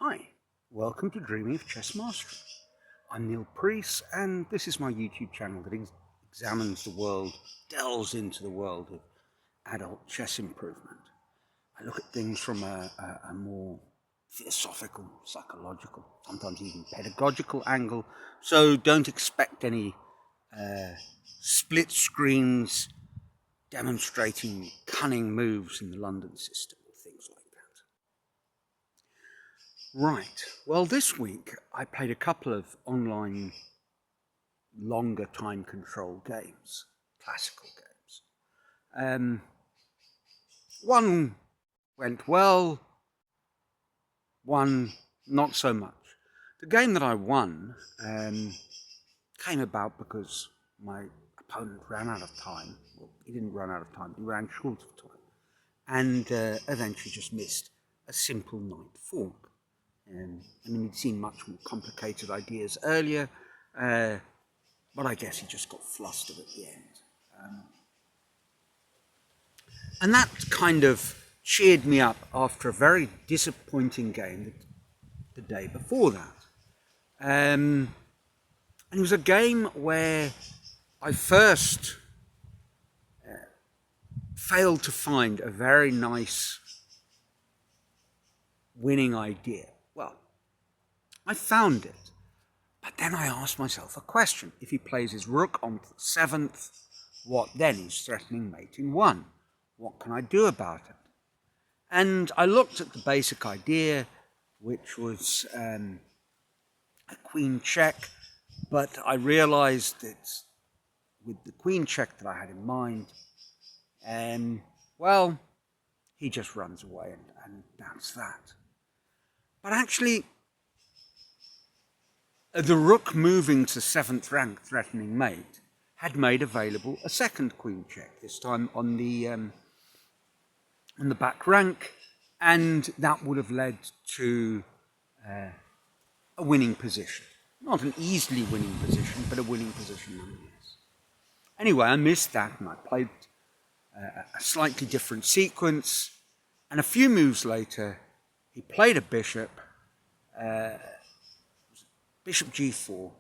Hi, welcome to Dreaming of Chess Mastery. I'm Neil Priest, and this is my YouTube channel that examines the world, delves into the world of adult chess improvement. I look at things from a more philosophical, psychological, sometimes even pedagogical angle, so don't expect any split screens demonstrating cunning moves in the London system or things like that. Right, well this week I played a couple of online longer time control games, classical games. One went well, one not so much. The game that I won came about because my opponent ran out of time. Well, he didn't run out of time, he ran short of time, and eventually just missed a simple knight fork. I mean, he'd seen much more complicated ideas earlier, but I guess he just got flustered at the end. And that kind of cheered me up after a very disappointing game the day before that. And it was a game where I first failed to find a very nice winning idea. Well, I found it, but then I asked myself a question. If he plays his rook on the 7th, what then? He's threatening mate in 1. What can I do about it? And I looked at the basic idea, which was a queen check, but I realized that with the queen check that I had in mind, well, he just runs away and that's that. But actually, the rook moving to 7th rank, threatening mate, had made available a second queen check, this time on the back rank, and that would have led to a winning position. Not an easily winning position, but a winning position nonetheless. Anyway, I missed that, and I played a slightly different sequence, and a few moves later, he played a bishop, bishop g4.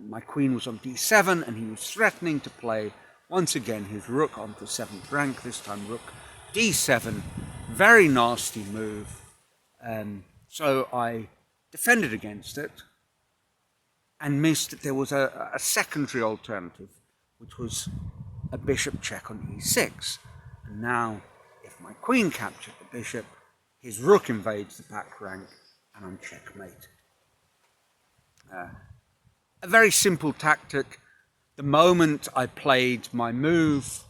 My queen was on d7, and he was threatening to play, once again, his rook onto 7th rank, this time rook d7. Very nasty move. So I defended against it, and missed that there was a secondary alternative, which was a bishop check on e6. And now, if my queen captured the bishop, his rook invades the back rank, and I'm checkmated. A very simple tactic. The moment I played my move,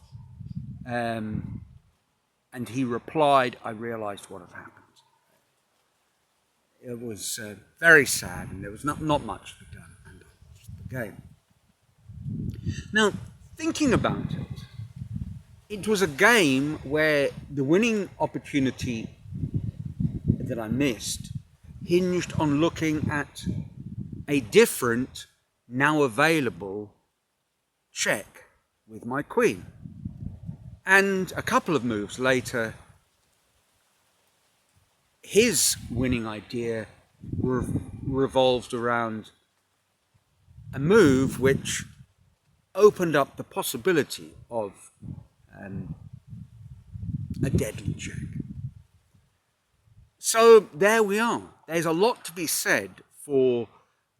and he replied, I realized what had happened. It was very sad, and there was not much to be done, and the game. Now, thinking about it, it was a game where the winning opportunity that I missed hinged on looking at a different, now available check with my queen. And a couple of moves later, his winning idea revolved around a move which opened up the possibility of a deadly check. So there we are. There's a lot to be said for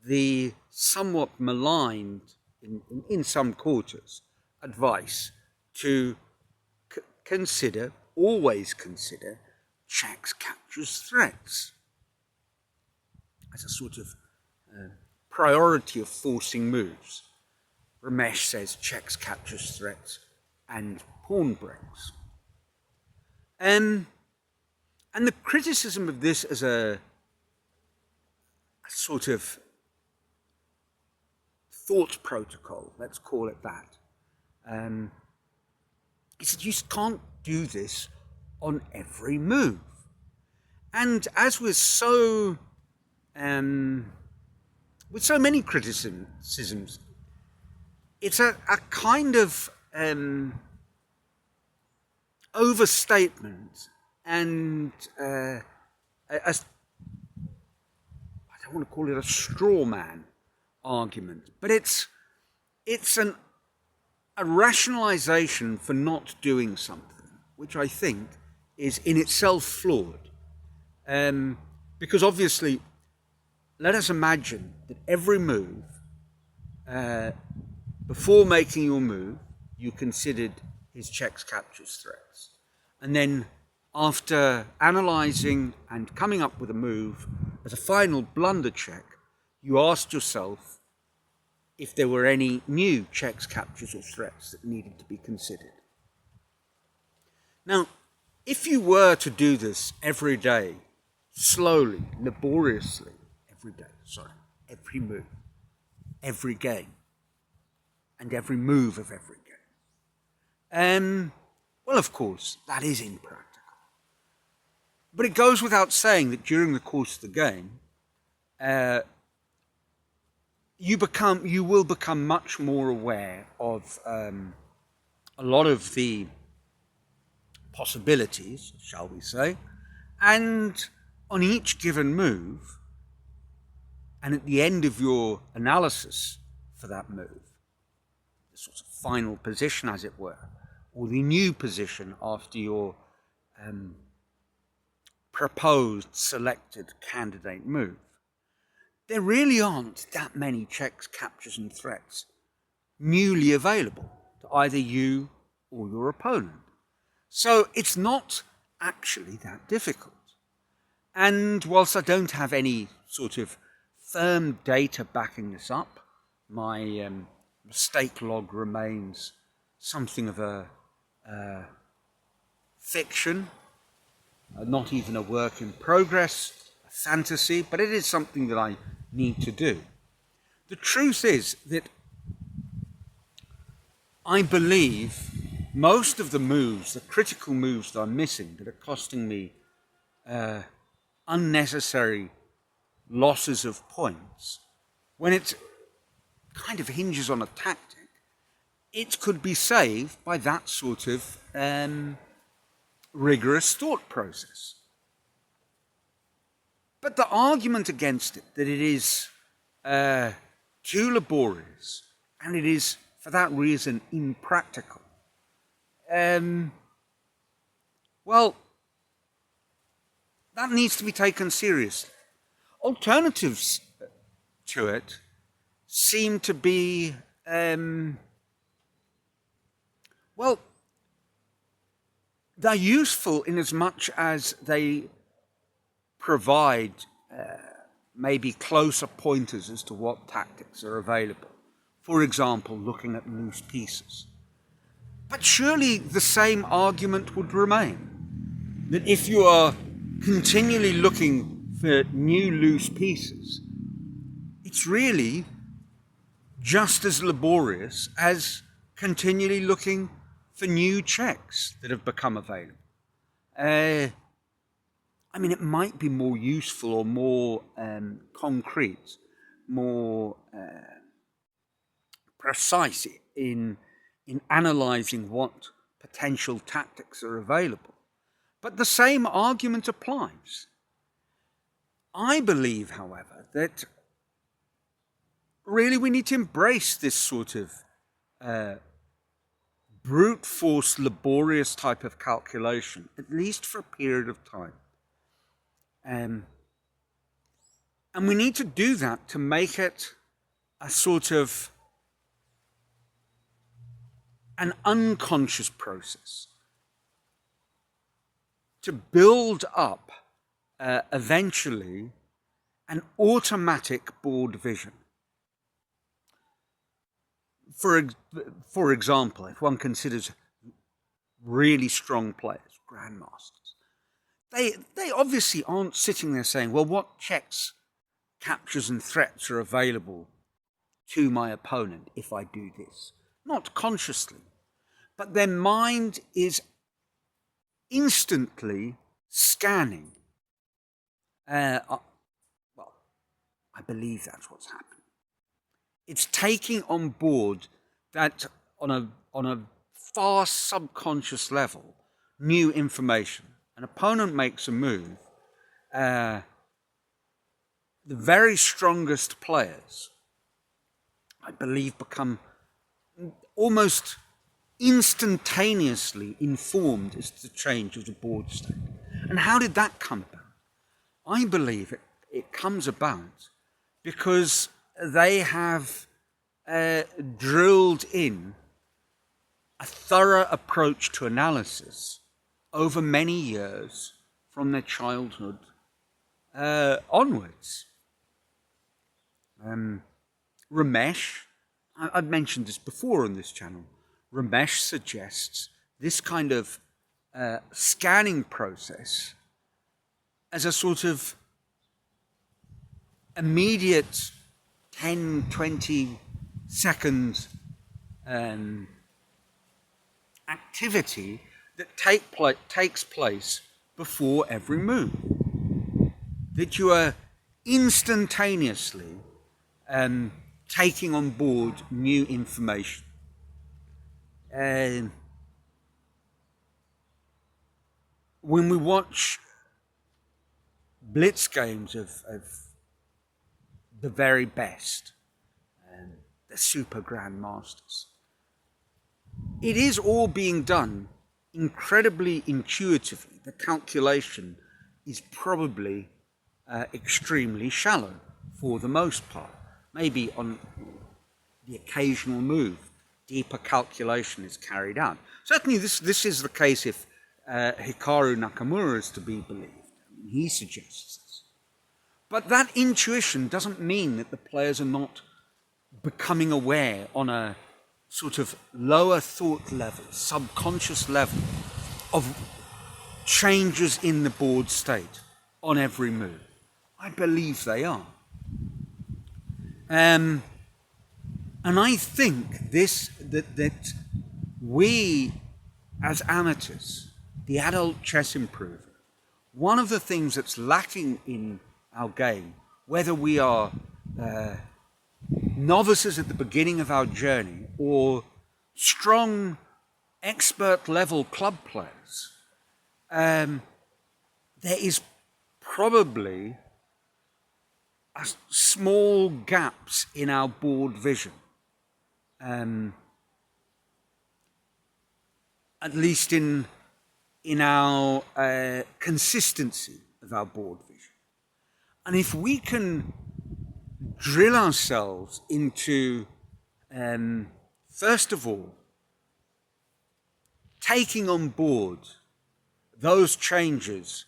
the somewhat maligned, in some quarters, advice to always consider checks, captures, threats as a sort of priority of forcing moves. Ramesh says checks, captures, threats, and pawn breaks. And the criticism of this as a sort of thought protocol, let's call it that, is that you can't do this on every move. And as with so many criticisms, it's a kind of overstatement and don't want to call it a straw man argument, but it's a rationalization for not doing something, which I think is in itself flawed. Because obviously, let us imagine that every move, before making your move, you considered his checks, captures, threats. And then after analysing and coming up with a move as a final blunder check, you asked yourself if there were any new checks, captures or threats that needed to be considered. Now, if you were to do this every day, slowly, laboriously, every move, every game, and every move of every game, well, of course, that is impractical. But it goes without saying that during the course of the game, you will become much more aware of a lot of the possibilities, shall we say, and on each given move, and at the end of your analysis for that move, the sort of final position, as it were, or the new position after your proposed, selected candidate move, there really aren't that many checks, captures and threats newly available to either you or your opponent. So it's not actually that difficult. And whilst I don't have any sort of firm data backing this up, my mistake log remains something of a fiction, not even a work in progress, a fantasy, but it is something that I need to do. The truth is that I believe most of the moves, the critical moves that I'm missing, that are costing me unnecessary losses of points, when it kind of hinges on a tactic, it could be saved by that sort of rigorous thought process. But the argument against it, that it is too laborious and it is, for that reason, impractical, well, that needs to be taken seriously. Alternatives to it seem to be, well, they're useful in as much as they provide maybe closer pointers as to what tactics are available. For example, looking at loose pieces. But surely the same argument would remain, that if you are continually looking for new loose pieces, it's really just as laborious as continually looking for new checks that have become available. I mean, it might be more useful or more concrete, more precise in analysing what potential tactics are available. But the same argument applies. I believe, however, that really we need to embrace this sort of brute force, laborious type of calculation, at least for a period of time. And we need to do that to make it a sort of an unconscious process, to build up eventually an automatic board vision. For example, if one considers really strong players, grandmasters, they obviously aren't sitting there saying, well, what checks, captures and threats are available to my opponent if I do this? Not consciously, but their mind is instantly scanning. Well, I believe that's what's happening. It's taking on board that on a far subconscious level, new information. An opponent makes a move, the the very strongest players, I believe, become almost instantaneously informed as to the change of the board state. And how did that come about? I believe it comes about because they have drilled in a thorough approach to analysis over many years from their childhood onwards. Ramesh, I've mentioned this before on this channel, Ramesh suggests this kind of scanning process as a sort of immediate 10, 20 second activity that takes place before every move. That you are instantaneously taking on board new information. When we watch blitz games of the very best, the super grandmasters, it is all being done incredibly intuitively. The calculation is probably extremely shallow for the most part. Maybe on the occasional move, deeper calculation is carried out. Certainly this is the case if Hikaru Nakamura is to be believed. He suggests this. But that intuition doesn't mean that the players are not becoming aware on a sort of lower thought level, subconscious level, of changes in the board state on every move. I believe they are. And I think that we as amateurs, the adult chess improver, one of the things that's lacking in our game, whether we are novices at the beginning of our journey or strong expert level club players, there is probably small gaps in our board vision, at least in our consistency of our board vision. And if we can drill ourselves into, first of all, taking on board those changes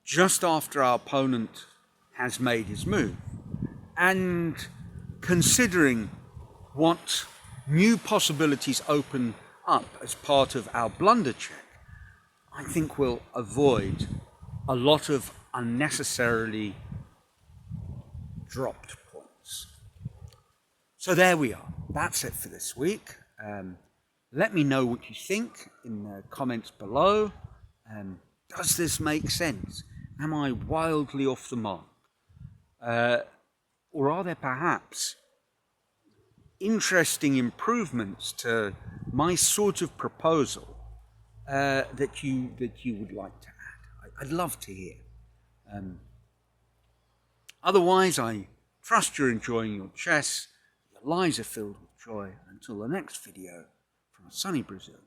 just after our opponent has made his move, and considering what new possibilities open up as part of our blunder check, I think we'll avoid a lot of unnecessarily dropped points. So there we are. That's it for this week. Let me know what you think in the comments below. Does this make sense? Am I wildly off the mark? Or are there perhaps interesting improvements to my sort of proposal that you would like to add? I'd love to hear. Otherwise, I trust you're enjoying your chess, your lives are filled with joy. Until the next video from sunny Brazil.